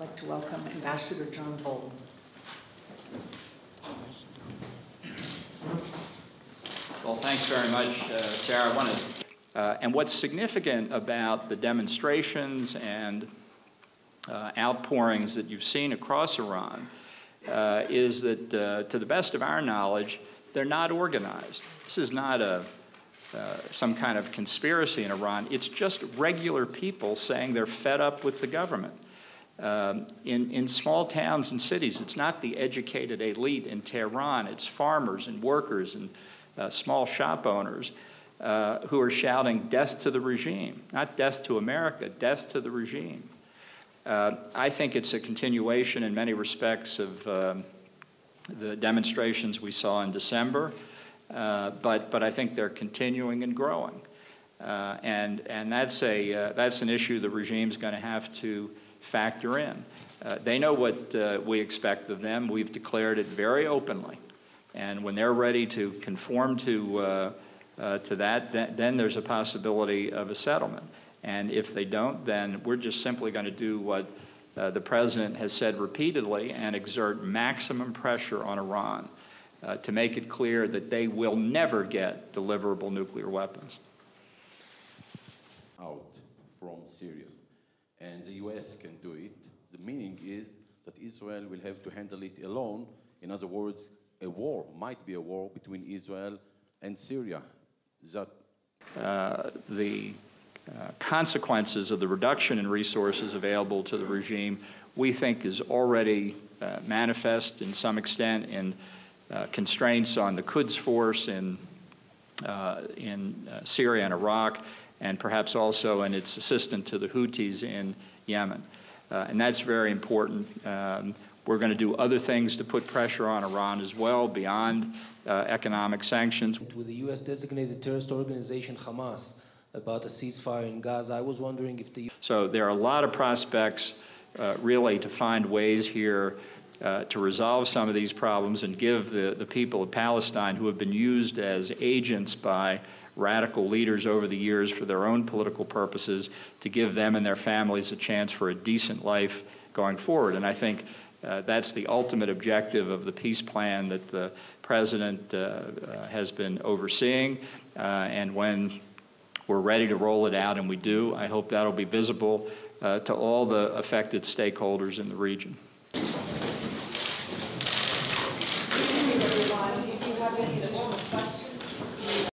I'd like to welcome Ambassador John Bolton. Well, thanks very much, Sarah. I want to, and what's significant about the demonstrations and outpourings that you've seen across Iran is that, to the best of our knowledge, they're not organized. This is not some kind of conspiracy in Iran. It's just regular people saying they're fed up with the government. In small towns and cities, it's not the educated elite in Tehran. It's farmers and workers and small shop owners who are shouting death to the regime, not death to America, death to the regime. I think it's a continuation in many respects of the demonstrations we saw in December, but I think they're continuing and growing. And that's an issue the regime's going to have to factor in. They know what we expect of them. We've declared it very openly. And when they're ready to conform to that, then there's a possibility of a settlement. And if they don't, then we're just simply going to do what the President has said repeatedly and exert maximum pressure on Iran to make it clear that they will never get deliverable nuclear weapons. Out from Syria. And the U.S. can do it. The meaning is that Israel will have to handle it alone. In other words, a war might be a war between Israel and Syria. That the consequences of the reduction in resources available to the regime, we think, is already manifest in some extent in constraints on the Quds force in Syria and Iraq, and perhaps also in its assistance to the Houthis in Yemen. And that's very important. We're going to do other things to put pressure on Iran as well, beyond economic sanctions. With the U.S. designated terrorist organization Hamas about a ceasefire in Gaza, I was wondering if the... So there are a lot of prospects really to find ways here to resolve some of these problems and give the people of Palestine, who have been used as agents by radical leaders over the years for their own political purposes, to give them and their families a chance for a decent life going forward. And I think that's the ultimate objective of the peace plan that the President has been overseeing. And when we're ready to roll it out, and we do, I hope that'll be visible to all the affected stakeholders in the region.